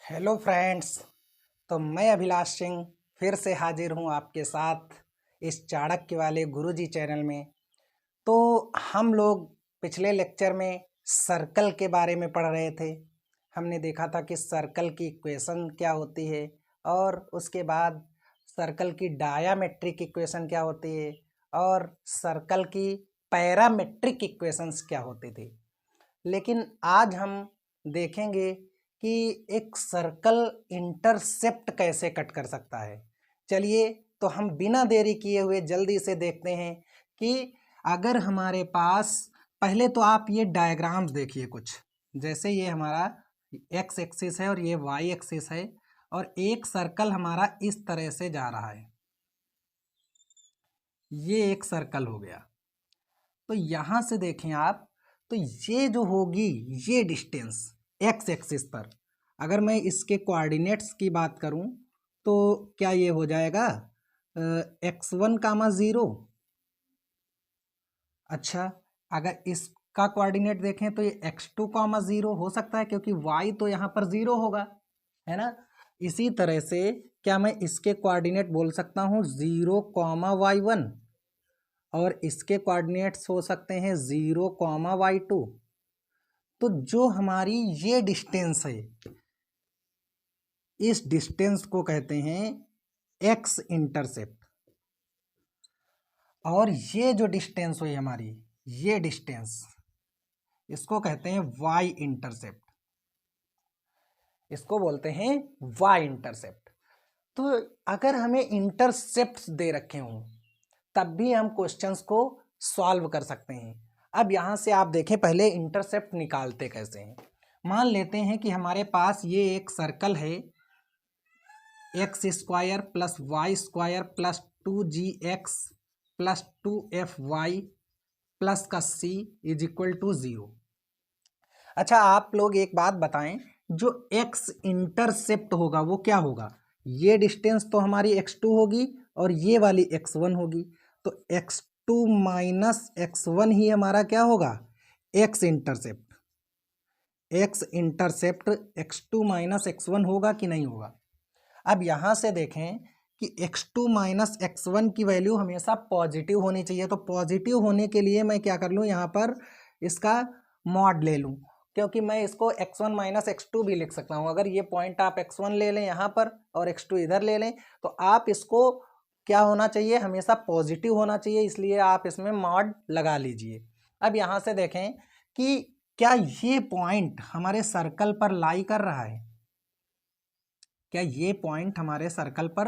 Hello friends. तो मैं अभिलाष सिंह फिर से हाजिर हूँ आपके साथ इस चाणक्य वाले गुरुजी चैनल में। तो हम लोग पिछले लेक्चर में सर्कल के बारे में पढ़ रहे थे। हमने देखा था कि सर्कल की इक्वेशन क्या होती है और उसके बाद सर्कल की डायामेट्रिक इक्वेशन क्या होती है और सर्कल की पैरामेट्रिक इक्वेशंस क्या होती थी। लेकिन आज हम देखेंगे कि एक सर्कल इंटरसेप्ट कैसे कट कर सकता है। चलिए तो हम बिना देरी किए हुए जल्दी से देखते हैं कि अगर हमारे पास, पहले तो आप ये डायग्राम्स देखिए कुछ, जैसे ये हमारा एक्स एक्सिस है और ये वाई एक्सिस है और एक सर्कल हमारा इस तरह से जा रहा है। ये एक सर्कल हो गया। तो यहाँ से देखें आप, तो ये जो होगी ये डिस्टेंस एक्स एक्सिस पर, अगर मैं इसके कोऑर्डिनेट्स की बात करूं तो क्या ये हो जाएगा x1, 0। अच्छा, अगर इसका कोऑर्डिनेट देखें तो ये x2, 0 हो सकता है क्योंकि y तो यहाँ पर 0 होगा, है ना। इसी तरह से क्या मैं इसके कोऑर्डिनेट बोल सकता हूँ 0, y1 और इसके कोऑर्डिनेट्स हो सकते हैं 0, y2। तो जो हमारी ये डिस्टेंस है, इस डिस्टेंस को कहते हैं एक्स इंटरसेप्ट, और ये जो डिस्टेंस हुई हमारी, ये डिस्टेंस, इसको कहते हैं वाई इंटरसेप्ट, इसको बोलते हैं वाई इंटरसेप्ट। तो अगर हमें इंटरसेप्ट्स दे रखे हों तब भी हम क्वेश्चंस को सॉल्व कर सकते हैं। अब यहाँ से आप देखें, पहले इंटरसेप्ट निकालते कैसे हैं। मान लेते हैं कि हमारे पास ये एक सर्कल है, x² plus y² plus 2gx plus 2fy plus का c इज इक्वल टू 0। अच्छा, आप लोग एक बात बताएं, जो x इंटरसेप्ट होगा वो क्या होगा? ये डिस्टेंस तो हमारी x2 होगी और ये वाली x1 होगी, तो x2 माइनस x1 ही हमारा क्या होगा? x intercept. x intercept x2 minus x1 होगा कि नहीं होगा? अब यहाँ से देखें कि x2 माइनस x1 की वैल्यू हमेशा पॉजिटिव होनी चाहिए। तो पॉजिटिव होने के लिए मैं क्या कर लूँ, यहाँ पर इसका मॉड ले लूँ, क्योंकि मैं इसको x1 माइनस x2 भी लिख सकता हूँ। अगर ये पॉइंट आप x1 ले लें यहाँ पर और x2 इधर ले लें, तो आप इसको क्या होना चाहिए, हमेशा पॉजिटिव होना चाहिए, इसलिए आप इसमें मॉड लगा लीजिए। अब यहाँ से देखें कि क्या ये पॉइंट हमारे सर्कल पर लाई कर रहा है? क्या ये पॉइंट हमारे सर्कल पर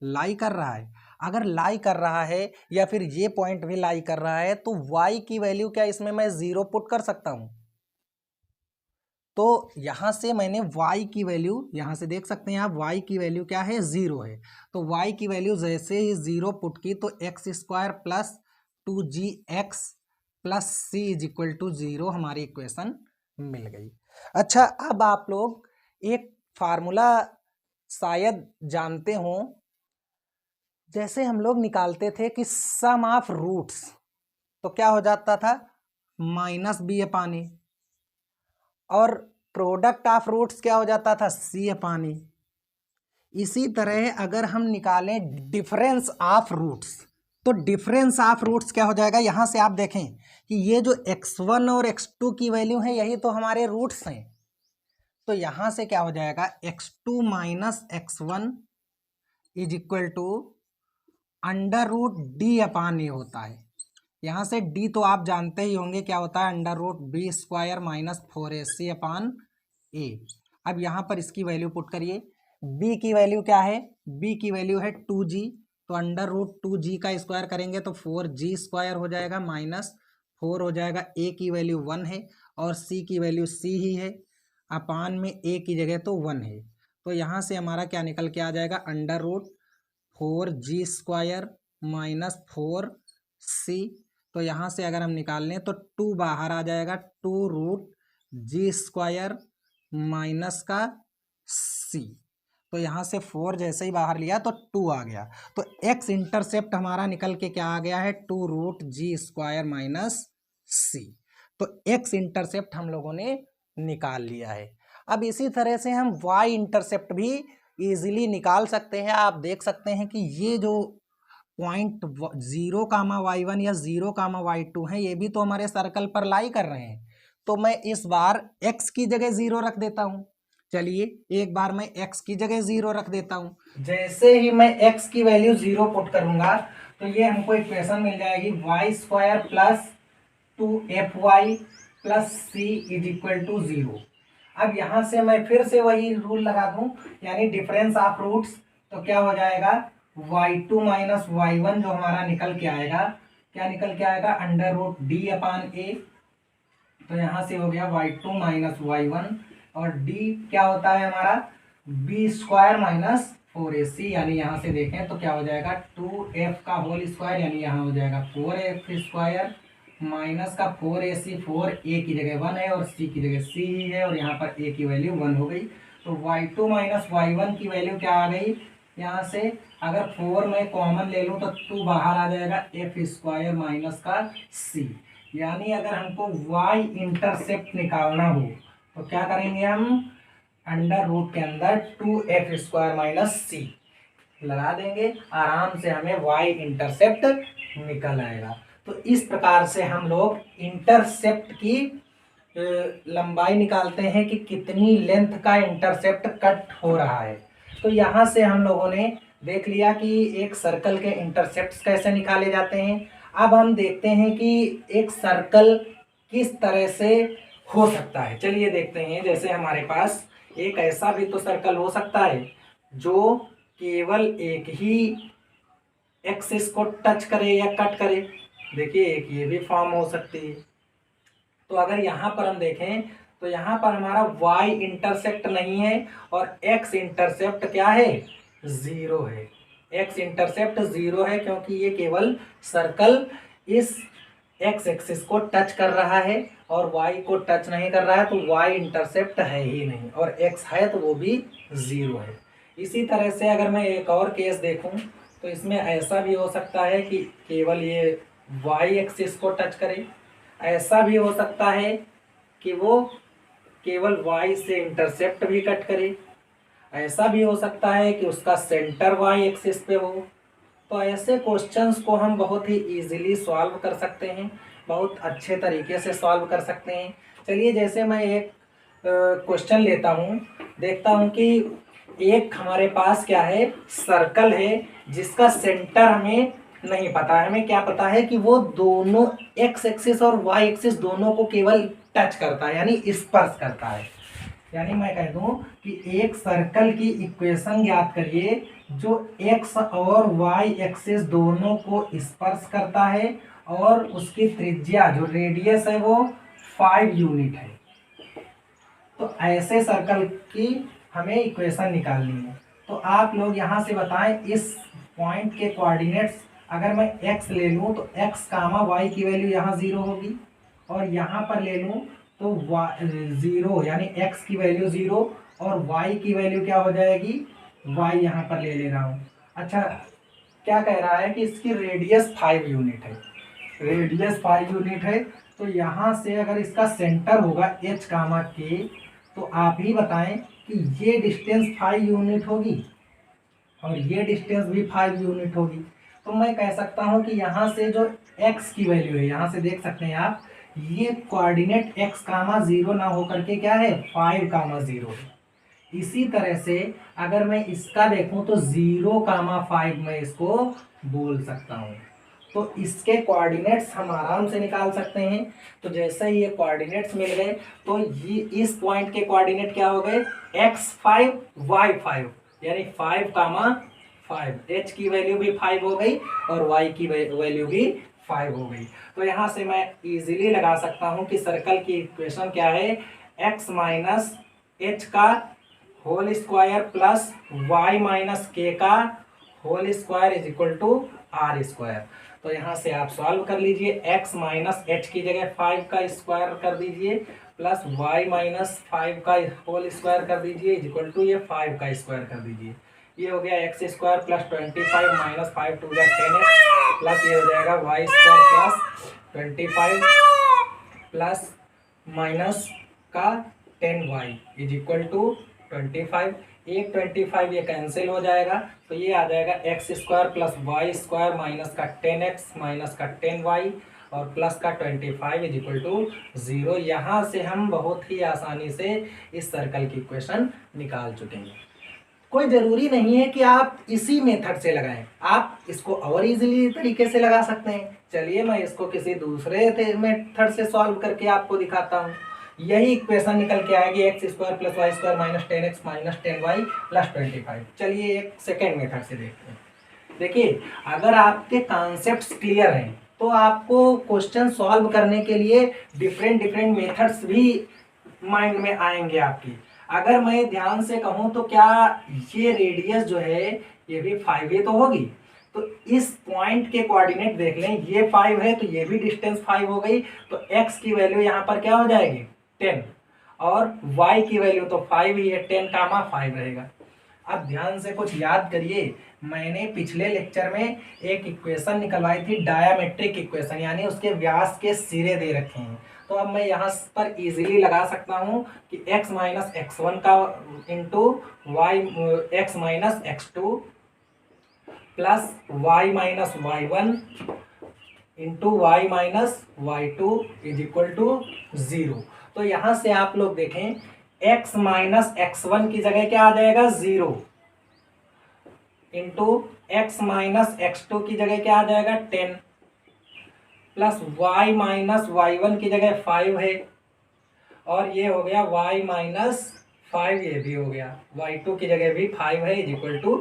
लाई कर रहा है? अगर लाई कर रहा है या फिर ये पॉइंट भी लाई कर रहा है, तो y की वैल्यू क्या इसमें मैं 0 पुट कर सकता हूं। तो यहां से मैंने y की वैल्यू, यहां से देख सकते हैं आप, y की वैल्यू क्या है, 0 है। तो y की वैल्यू जैसे ही 0 पुट की तो x² plus 2gx plus c is equal to 0 हमारी इक्वेशन मिल गई। अच्छा, अब आप लोग एक फार्मूला शायद जानते हो, जैसे हम लोग निकालते थे कि सम ऑफ रूट्स, तो क्या हो जाता था, -b/a, और प्रोडक्ट ऑफ रूट्स क्या हो जाता था, c/a। इसी तरह अगर हम निकालें डिफरेंस ऑफ रूट्स, तो डिफरेंस ऑफ रूट्स क्या हो जाएगा, यहां से आप देखें कि ये जो x1 और x2 की वैल्यू है, यही तो हमारे रूट्स हैं। तो यहां से क्या हो जाएगा, x2 minus x1 is equal to √d/a होता है। यहाँ से d तो आप जानते ही होंगे क्या होता है, √b² माइनस 4ac/a। अब यहाँ पर इसकी वैल्यू पुट करिए। b की वैल्यू क्या है, b की वैल्यू है 2g, तो √2g का स्क्वायर करेंगे तो 4g² हो जाएगा, माइनस 4 हो जाएगा। a की वैल्यू 1 है और c की वैल्यू c ही है, अपान में a की जगह तो 1 है। तो यहाँ से हमारा क्या निकल के आ जाएगा, √4g² माइनस 4c। तो यहाँ से अगर हम निकाल लें तो 2 बाहर आ जाएगा, 2√g² माइनस का c। तो यहाँ से 4 जैसे ही बाहर लिया तो 2 आ गया। तो x इंटरसेप्ट हमारा निकल के क्या आ गया है, 2√g² माइनस c। तो x इंटरसेप्ट हम लोगों ने निकाल लिया है। अब इसी तरह से हम वाई इंटरसेप्ट भी इजीली निकाल सकते हैं। आप देख सकते हैं कि ये जो पॉइंट 0,y1 या 0,y2 है, ये भी तो हमारे सर्कल पर लाई कर रहे हैं। तो मैं इस बार x की जगह 0 रख देता हूँ। चलिए एक बार मैं x की जगह 0 रख देता हूँ। जैसे ही मैं x की वैल्यू 0 पुट करूंगा तो ये हमको इक्वेशन मिल जाएगी y² plus 2fy plus C is equal to 0। अब यहाँ से मैं फिर से वही रूल लगा दूं, यानी डिफरेंस ऑफ रूट्स। तो क्या हो जाएगा, y2 माइनस y1 जो हमारा निकल के आएगा, क्या निकल के आएगा, under root d upon a। तो यहाँ से हो गया y2 माइनस y1 और d क्या होता है हमारा b² माइनस 4ac, यानी यहाँ से देखें तो क्या हो जाएगा 2f का होल स्क्वायर, यानी यहाँ हो जाएगा 4f² माइनस का 4ac, 4a की जगह 1 है और c की जगह c ही है और यहाँ पर a की वैल्यू 1 हो गई। तो y2 माइनस y1 की वैल्यू क्या आ गई, यहाँ से अगर 4 में कॉमन ले लूँ तो 2 बाहर आ जाएगा f² माइनस का c। यानी अगर हमको y इंटरसेप्ट निकालना हो तो क्या करेंगे हम, अंडर रूट के अंदर 2f² माइनस c लगा देंगे, आराम से हमें y इंटरसेप्ट निकल आएगा। तो इस प्रकार से हम लोग इंटरसेप्ट की लंबाई निकालते हैं कि कितनी लेंथ का इंटरसेप्ट कट हो रहा है। तो यहाँ से हम लोगों ने देख लिया कि एक सर्कल के इंटरसेप्ट्स कैसे निकाले जाते हैं। अब हम देखते हैं कि एक सर्कल किस तरह से हो सकता है। चलिए देखते हैं, जैसे हमारे पास एक ऐसा भी तो सर्कल हो सकता है जो केवल एक ही एक्सिस को टच करे या कट करे। देखिए एक ये भी फॉर्म हो सकती है। तो अगर यहाँ पर हम देखें तो यहाँ पर हमारा y इंटरसेप्ट नहीं है और x इंटरसेप्ट क्या है, 0 है। x इंटरसेप्ट 0 है क्योंकि ये केवल सर्कल इस x एक्सिस को टच कर रहा है और y को टच नहीं कर रहा है, तो y इंटरसेप्ट है ही नहीं, और x है तो वो भी 0 है। इसी तरह से अगर मैं एक और केस देखूं तो इसमें ऐसा भी हो सकता है कि केवल ये y एक्सिस को टच करे, ऐसा भी हो सकता है कि वो केवल y से इंटरसेप्ट भी कट करे, ऐसा भी हो सकता है कि उसका सेंटर y एक्सिस पे हो। तो ऐसे क्वेश्चंस को हम बहुत ही इजीली सॉल्व कर सकते हैं, बहुत अच्छे तरीके से सॉल्व कर सकते हैं। चलिए जैसे मैं एक क्वेश्चन लेता हूँ, देखता हूँ कि एक हमारे पास क्या है, सर्कल है जिसका सेंटर हमें नहीं पता है। हमें क्या पता है कि वो दोनों एक्स एक्सिस और वाई एक्सिस दोनों को केवल टच करता है, यानी स्पर्श करता है। यानी मैं कह दूं कि एक सर्कल की इक्वेशन ज्ञात करिए जो एक्स और वाई एक्सिस दोनों को स्पर्श करता है और उसकी त्रिज्या जो रेडियस है वो 5 यूनिट है। तो ऐसे सर्कल की हमें इक्वेशन निकालनी है। तो आप लोग यहाँ से बताएं, इस पॉइंट के कोऑर्डिनेट्स अगर मैं x ले लूँ तो x कामा y की वैल्यू यहाँ 0 होगी, और यहाँ पर ले लूँ तो 0 यानी x की वैल्यू 0 और y की वैल्यू क्या हो जाएगी, y यहाँ पर ले रहा हूँ। अच्छा, क्या कह रहा है कि इसकी रेडियस 5 यूनिट है, रेडियस 5 यूनिट है। तो यहाँ से अगर इसका सेंटर होगा h कामा k, तो आप ही बताएं कि ये डिस्टेंस 5 यूनिट होगी और ये डिस्टेंस भी 5 यूनिट होगी। तो मैं कह सकता हूँ कि यहाँ से जो x की वैल्यू है, यहाँ से देख सकते हैं आप, ये कोऑर्डिनेट x कामा 0 ना होकर के क्या है, 5 कामा 0 है। इसी तरह से अगर मैं इसका देखूं तो 0 कामा 5 मैं इसको बोल सकता हूँ। तो इसके कोऑर्डिनेट्स हम आराम से निकाल सकते हैं। तो जैसे ही ये कोऑर्डिनेट्स मिल गए तो ये इस पॉइंट के कोऑर्डिनेट क्या हो गए, x5 y5, यानी 5 कामा 5, h की वैल्यू भी 5 हो गई और y की वैल्यू भी 5 हो गई। तो यहाँ से मैं इजीली लगा सकता हूँ कि सर्कल की इक्वेशन क्या है, x माइनस h का whole square plus y minus k का whole square is equal to r square. तो यहाँ से आप सॉल्व कर लीजिए, x माइनस एच की जगह 5 का स्क्वायर कर दीजिए प्लस y माइनस 5 का होल स्क्वायर कर दीजिए इज इक्वल टू ये 5 का स्क्वायर कर दीजिए। ये हो गया x square plus 25 minus 5 two 10x plus ये हो जाएगा y square plus 25 plus minus का 10y इज इक्वल टू 25। एक 25 ये कैंसिल हो जाएगा, तो ये आ जाएगा x square plus y square minus का 10x माइनस का 10y और प्लस का 25 इज इक्वल टू 0। यहाँ से हम बहुत ही आसानी से इस सर्कल की इक्वेशन निकाल चुके हैं। कोई ज़रूरी नहीं है कि आप इसी मेथड से लगाएं, आप इसको और इजीली तरीके से लगा सकते हैं। चलिए मैं इसको किसी दूसरे मेथड से सॉल्व करके आपको दिखाता हूँ। यही इक्वेशन निकल के आएगी x square plus y square minus 10x minus 10y plus 25। चलिए एक सेकेंड मेथड से देखते हैं। देखिए, अगर आपके कॉन्सेप्ट्स क्लियर हैं तो आपको क्वेश्चन सॉल्व करने के लिए डिफरेंट डिफरेंट मेथड्स भी माइंड में आएंगे आपकी। अगर मैं ध्यान से कहूँ तो क्या ये रेडियस जो है ये भी 5 ही तो होगी, तो इस पॉइंट के कोऑर्डिनेट देख लें, ये 5 है तो ये भी डिस्टेंस 5 हो गई, तो x की वैल्यू यहाँ पर क्या हो जाएगी 10 और y की वैल्यू तो 5 ही है, 10 कामा 5 रहेगा। अब ध्यान से कुछ याद करिए, मैंने पिछले लेक्चर में एक इक्वेशन निकलवाई थी, डायमेट्रिक इक्वेशन, यानी उसके व्यास के सिरे दे रखे हैं। तो अब मैं यहाँ पर इजीली लगा सकता हूँ कि x माइनस x1 का into y x minus x2 plus y minus y1 into y minus y2 is equal to 0। तो यहाँ से आप लोग देखें, x माइनस x1 की जगह क्या आ जाएगा 0 इंटू एक्स माइनस x2 की जगह क्या आ जाएगा 10 प्लस y माइनस y1 की जगह 5 है और ये हो गया y माइनस 5, ये भी हो गया, y2 की जगह भी 5 है इज इक्वल टू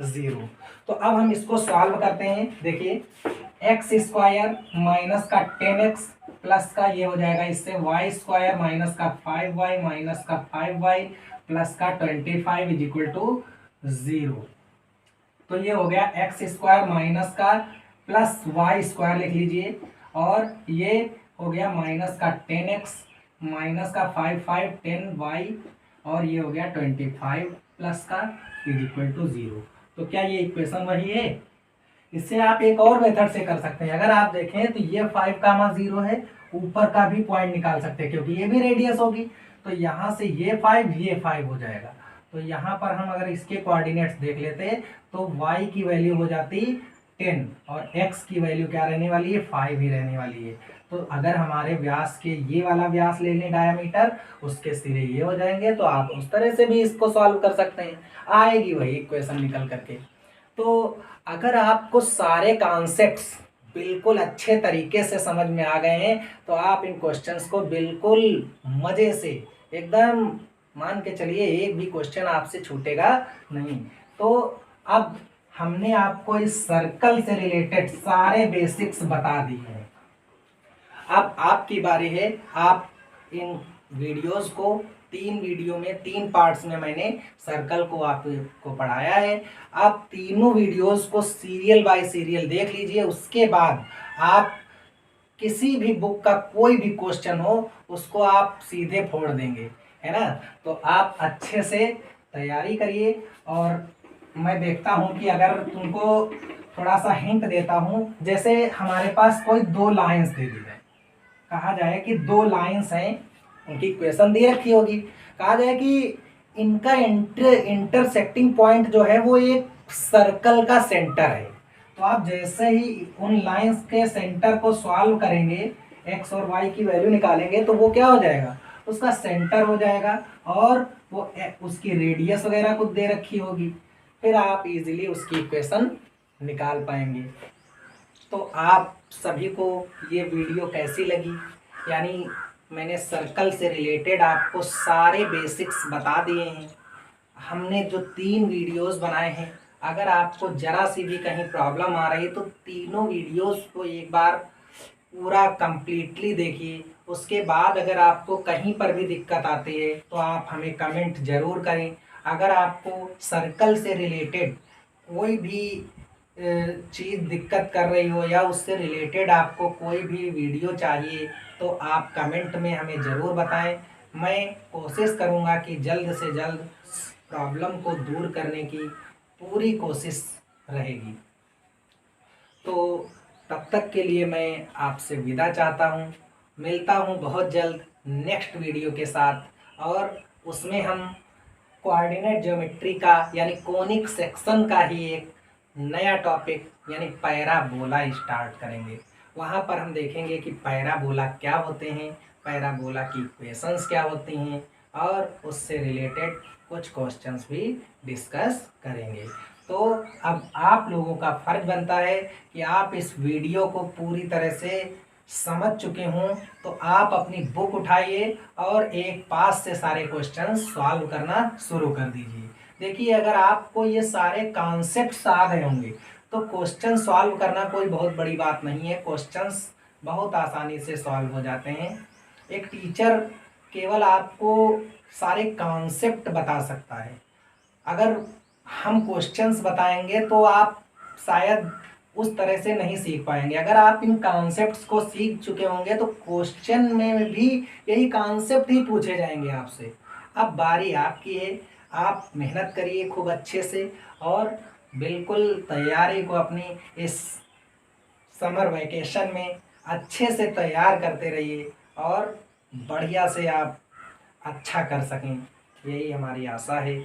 0। तो अब हम इसको सॉल्व करते हैं। देखिए, एक्स स्क्वायर माइनस का 10x प्लस का ये हो जाएगा इससे वाई स्क्वायर माइनस का 5y माइनस का 5y प्लस का 25 इज इक्वल टू 0। तो ये हो गया एक्स स्क्वायर माइनस का प्लस वाई स्क्वायर लिख लीजिए, और ये हो गया माइनस का 10x माइनस का 10y और ये हो गया 25 प्लस का इज इक्वल टू 0। तो क्या ये इक्वेशन वही है? इससे आप एक और मेथड से कर सकते हैं। अगर आप देखें तो ये 5 कामा 0 है, ऊपर का भी पॉइंट निकाल सकते हैं क्योंकि ये भी रेडियस होगी, तो यहाँ से ये 5 हो जाएगा। तो यहाँ पर हम अगर इसके कोऑर्डिनेट्स देख लेते तो y की वैल्यू हो जाती 10 और x की वैल्यू क्या रहने वाली है 5 ही रहने वाली है। तो अगर हमारे व्यास के ये वाला व्यास ले लें डायमीटर, उसके सिरे ये हो जाएंगे, तो आप उस तरह से भी इसको सॉल्व कर सकते हैं, आएगी वही इक्वेशन निकल करके। तो अगर आपको सारे कॉन्सेप्ट्स बिल्कुल अच्छे तरीके से समझ में आ गए हैं तो आप इन क्वेश्चंस को बिल्कुल मज़े से एकदम मान के चलिए, एक भी क्वेश्चन आपसे छूटेगा नहीं। तो अब हमने आपको इस सर्कल से रिलेटेड सारे बेसिक्स बता दिए हैं। अब आपकी बारी है, आप इन वीडियोस को 3 वीडियो में 3 पार्ट्स में मैंने सर्कल को आपको पढ़ाया है। आप तीनों वीडियोस को सीरियल बाय सीरियल देख लीजिए, उसके बाद आप किसी भी बुक का कोई भी क्वेश्चन हो उसको आप सीधे फोड़ देंगे, है ना। तो आप अच्छे से तैयारी करिए, और मैं देखता हूँ कि अगर तुमको थोड़ा सा हिंट देता हूँ, जैसे हमारे पास कोई 2 लाइंस दे दी जाए, कहा जाए कि 2 लाइंस हैं, उनकी इक्वेशन दे रखी होगी, कहा जाए कि इनका इंटरसेक्टिंग पॉइंट जो है वो एक सर्कल का सेंटर है। तो आप जैसे ही उन लाइंस के सेंटर को सॉल्व करेंगे, एक्स और वाई की वैल्यू निकालेंगे, तो वो क्या हो जाएगा, उसका सेंटर हो जाएगा, और वो उसकी रेडियस वगैरह कुछ दे रखी होगी, फिर आप इजीली उसकी इक्वेशन निकाल पाएंगे। तो आप सभी को ये वीडियो कैसी लगी, यानी मैंने सर्कल से रिलेटेड आपको सारे बेसिक्स बता दिए हैं। हमने जो 3 वीडियोस बनाए हैं, अगर आपको ज़रा सी भी कहीं प्रॉब्लम आ रही है तो तीनों वीडियोस को एक बार पूरा कंप्लीटली देखिए। उसके बाद अगर आपको कहीं पर भी दिक्कत आती है तो आप हमें कमेंट ज़रूर करें। अगर आपको सर्कल से रिलेटेड कोई भी चीज़ दिक्कत कर रही हो या उससे रिलेटेड आपको कोई भी वीडियो चाहिए तो आप कमेंट में हमें ज़रूर बताएं। मैं कोशिश करूंगा कि जल्द से जल्द प्रॉब्लम को दूर करने की पूरी कोशिश रहेगी। तो तब तक के लिए मैं आपसे विदा चाहता हूं। मिलता हूं बहुत जल्द नेक्स्ट वीडियो के साथ। और उसमें हम कोऑर्डिनेट ज्योमेट्री का यानी कोनिक सेक्शन का ही एक नया टॉपिक यानी पैराबोला स्टार्ट करेंगे। वहाँ पर हम देखेंगे कि पैराबोला क्या होते हैं, पैराबोला की इक्वेशंस क्या होती हैं और उससे रिलेटेड कुछ क्वेश्चंस भी डिस्कस करेंगे। तो अब आप लोगों का फर्ज बनता है कि आप इस वीडियो को पूरी तरह से समझ चुके हों तो आप अपनी बुक उठाइए और एक पास से सारे क्वेश्चन सॉल्व करना शुरू कर दीजिए। देखिए, अगर आपको ये सारे कॉन्सेप्ट्स आ गए होंगे तो क्वेश्चन सॉल्व करना कोई बहुत बड़ी बात नहीं है, क्वेश्चंस बहुत आसानी से सॉल्व हो जाते हैं। एक टीचर केवल आपको सारे कॉन्सेप्ट बता सकता है, अगर हम क्वेश्चंस बताएंगे तो आप शायद उस तरह से नहीं सीख पाएंगे। अगर आप इन कॉन्सेप्ट्स को सीख चुके होंगे तो क्वेश्चन में भी यही कॉन्सेप्ट ही पूछे जाएंगे आपसे। अब बारी आपकी है, आप मेहनत करिए खूब अच्छे से और बिल्कुल तैयारी को अपनी इस समर वैकेशन में अच्छे से तैयार करते रहिए और बढ़िया से आप अच्छा कर सकें, यही हमारी आशा है।